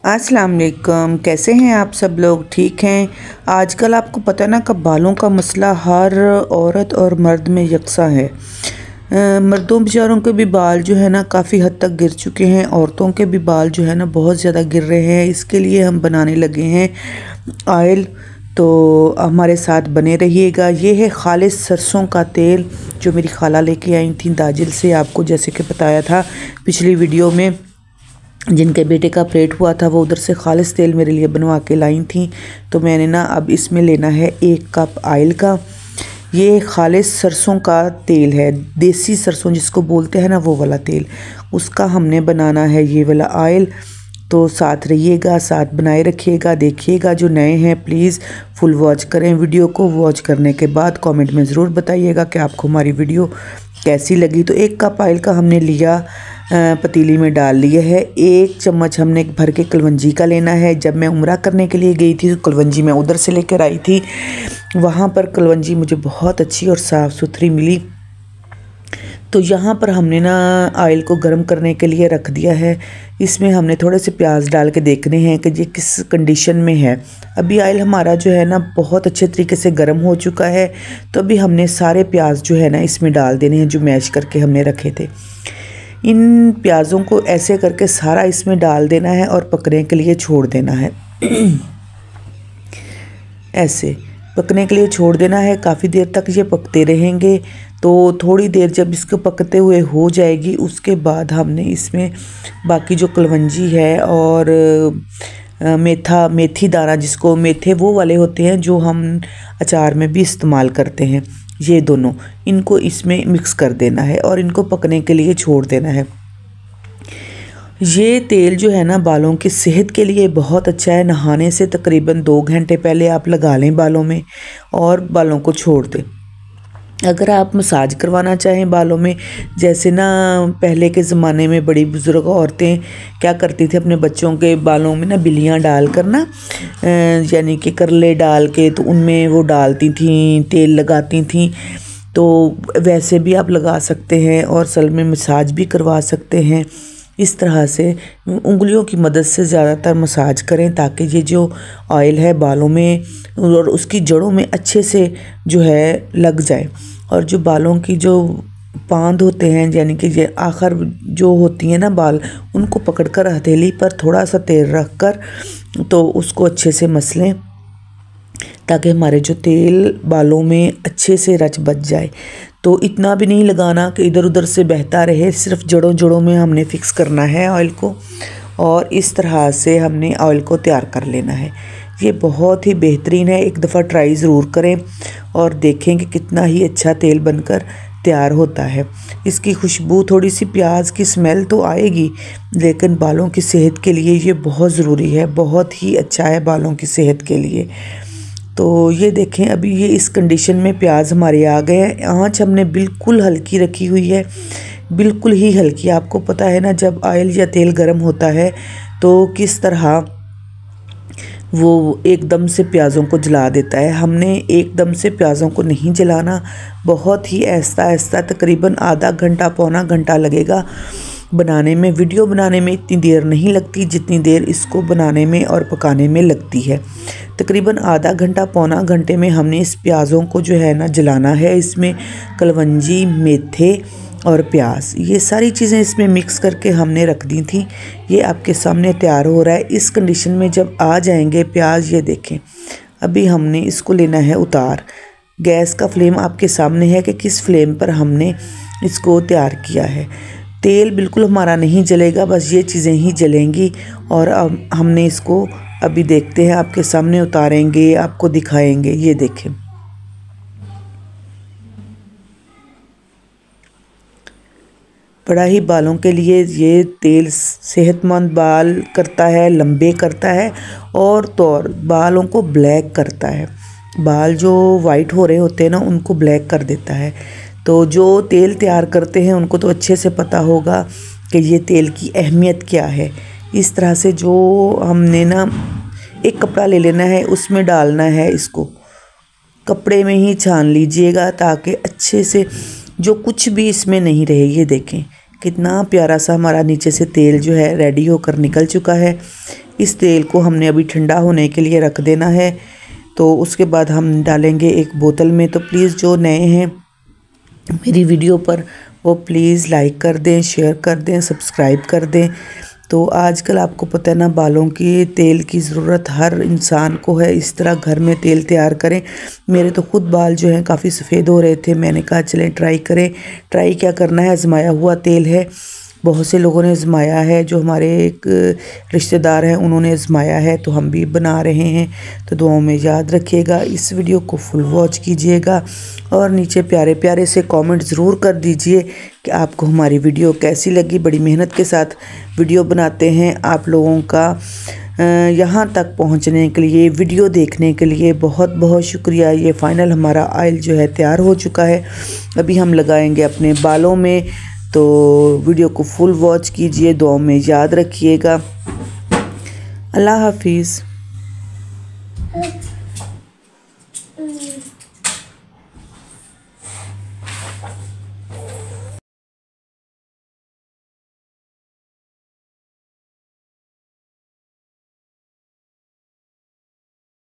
अस्सलाम वालेकुम। कैसे हैं आप सब लोग? ठीक हैं। आजकल आपको पता है ना कि बालों का मसला हर औरत और मर्द में यकसा है। मर्दों बेचारों के भी बाल जो है ना काफ़ी हद तक गिर चुके हैं, औरतों के भी बाल जो है ना बहुत ज़्यादा गिर रहे हैं। इसके लिए हम बनाने लगे हैं ऑयल, तो हमारे साथ बने रहिएगा। ये है खालिस सरसों का तेल जो मेरी खाला लेके आई थी दाजिल से, आपको जैसे कि बताया था पिछली वीडियो में। जिनके बेटे का ऑपरेट हुआ था वो उधर से खालिस तेल मेरे लिए बनवा के लाई थी। तो मैंने ना अब इसमें लेना है 1 कप ऑयल का। ये खालिस सरसों का तेल है, देसी सरसों जिसको बोलते हैं ना वो वाला तेल, उसका हमने बनाना है ये वाला ऑयल। तो साथ रहिएगा, साथ बनाए रखिएगा, देखिएगा। जो नए हैं प्लीज़ फुल वॉच करें वीडियो को। वॉच करने के बाद कमेंट में ज़रूर बताइएगा कि आपको हमारी वीडियो कैसी लगी। तो 1 कप ऑयल का हमने लिया, पतीली में डाल लिया है। 1 चम्मच हमने भर के कलवंजी का लेना है। जब मैं उम्रा करने के लिए गई थी तो कलवंजी मैं उधर से लेकर आई थी, वहाँ पर कलवंजी मुझे बहुत अच्छी और साफ़ सुथरी मिली। तो यहाँ पर हमने ना ऑयल को गर्म करने के लिए रख दिया है। इसमें हमने थोड़े से प्याज डाल के देखने हैं कि ये किस कंडीशन में है। अभी ऑयल हमारा जो है ना बहुत अच्छे तरीके से गर्म हो चुका है। तो अभी हमने सारे प्याज जो है ना इसमें डाल देने हैं जो मैश करके हमने रखे थे। इन प्याज़ों को ऐसे करके सारा इसमें डाल देना है और पकने के लिए छोड़ देना है। ऐसे पकने के लिए छोड़ देना है। काफ़ी देर तक ये पकते रहेंगे। तो थोड़ी देर जब इसको पकते हुए हो जाएगी उसके बाद हमने इसमें बाकी जो कलवंजी है और मेथी दाना, जिसको मेथे वो वाले होते हैं जो हम अचार में भी इस्तेमाल करते हैं, ये दोनों इनको इसमें मिक्स कर देना है और इनको पकने के लिए छोड़ देना है। ये तेल जो है ना बालों की सेहत के लिए बहुत अच्छा है। नहाने से तकरीबन 2 घंटे पहले आप लगा लें बालों में और बालों को छोड़ दें। अगर आप मसाज करवाना चाहें बालों में, जैसे ना पहले के ज़माने में बड़ी बुज़ुर्ग औरतें क्या करती थी, अपने बच्चों के बालों में ना बिल्लियाँ डाल कर ना यानी कि करले डाल के तो उनमें वो डालती थी, तेल लगाती थी। तो वैसे भी आप लगा सकते हैं और सल में मसाज भी करवा सकते हैं। इस तरह से उंगलियों की मदद से ज़्यादातर मसाज करें ताकि ये जो ऑयल है बालों में और उसकी जड़ों में अच्छे से जो है लग जाए। और जो बालों की जो पांद होते हैं यानी कि ये आखिर जो होती हैं ना बाल, उनको पकड़कर हथेली पर थोड़ा सा तेल रख कर तो उसको अच्छे से मसलें ताकि हमारे जो तेल बालों में अच्छे से रच बच जाए। तो इतना भी नहीं लगाना कि इधर उधर से बहता रहे, सिर्फ जड़ों जड़ों में हमने फ़िक्स करना है ऑयल को। और इस तरह से हमने ऑयल को तैयार कर लेना है। ये बहुत ही बेहतरीन है, एक दफ़ा ट्राई ज़रूर करें और देखें कि कितना ही अच्छा तेल बनकर तैयार होता है। इसकी खुशबू, थोड़ी सी प्याज की स्मेल तो आएगी, लेकिन बालों की सेहत के लिए ये बहुत ज़रूरी है, बहुत ही अच्छा है बालों की सेहत के लिए। तो ये देखें अभी ये इस कंडीशन में प्याज हमारे आ गए हैं। आँच हमने बिल्कुल हल्की रखी हुई है, बिल्कुल ही हल्की। आपको पता है ना जब ऑयल या तेल गर्म होता है तो किस तरह वो एकदम से प्याज़ों को जला देता है। हमने एकदम से प्याज़ों को नहीं जलाना, बहुत ही आहिस्ता आहिस्ता, तकरीबन आधा घंटा पौना घंटा लगेगा बनाने में। वीडियो बनाने में इतनी देर नहीं लगती जितनी देर इसको बनाने में और पकाने में लगती है। तकरीबन आधा घंटा पौना घंटे में हमने इस प्याज़ों को जो है ना जलाना है। इसमें कलवंजी, मेथे और प्याज, ये सारी चीज़ें इसमें मिक्स करके हमने रख दी थी। ये आपके सामने तैयार हो रहा है। इस कंडीशन में जब आ जाएंगे प्याज, ये देखें अभी हमने इसको लेना है उतार। गैस का फ्लेम आपके सामने है कि किस फ्लेम पर हमने इसको तैयार किया है। तेल बिल्कुल हमारा नहीं जलेगा, बस ये चीज़ें ही जलेंगी। और अब हमने इसको अभी देखते हैं, आपके सामने उतारेंगे, आपको दिखाएंगे। ये देखें बड़ा ही बालों के लिए ये तेल सेहतमंद बाल करता है, लंबे करता है और तो और बालों को ब्लैक करता है। बाल जो वाइट हो रहे होते हैं ना उनको ब्लैक कर देता है। तो जो तेल तैयार करते हैं उनको तो अच्छे से पता होगा कि ये तेल की अहमियत क्या है। इस तरह से जो हमने ना एक कपड़ा ले लेना है, उसमें डालना है इसको, कपड़े में ही छान लीजिएगा ताकि अच्छे से जो कुछ भी इसमें नहीं रहे। ये देखें कितना प्यारा सा हमारा नीचे से तेल जो है रेडी होकर निकल चुका है। इस तेल को हमने अभी ठंडा होने के लिए रख देना है। तो उसके बाद हम डालेंगे एक बोतल में। तो प्लीज़ जो नए हैं मेरी वीडियो पर वो प्लीज़ लाइक कर दें, शेयर कर दें, सब्सक्राइब कर दें। तो आजकल आपको पता है ना, बालों की तेल की ज़रूरत हर इंसान को है। इस तरह घर में तेल तैयार करें। मेरे तो ख़ुद बाल जो हैं काफ़ी सफ़ेद हो रहे थे, मैंने कहा चलें ट्राई करें। ट्राई क्या करना है, आजमाया हुआ तेल है, बहुत से लोगों ने आजमाया है, जो हमारे एक रिश्तेदार हैं उन्होंने आजमाया है, तो हम भी बना रहे हैं। तो दुआओं में याद रखिएगा, इस वीडियो को फुल वॉच कीजिएगा और नीचे प्यारे प्यारे से कमेंट ज़रूर कर दीजिए कि आपको हमारी वीडियो कैसी लगी। बड़ी मेहनत के साथ वीडियो बनाते हैं, आप लोगों का यहाँ तक पहुँचने के लिए, वीडियो देखने के लिए बहुत बहुत शुक्रिया। ये फ़ाइनल हमारा ऑयल जो है तैयार हो चुका है, अभी हम लगाएंगे अपने बालों में। तो वीडियो को फुल वॉच कीजिए, दुआओं में याद रखिएगा। अल्लाह हाफिज़।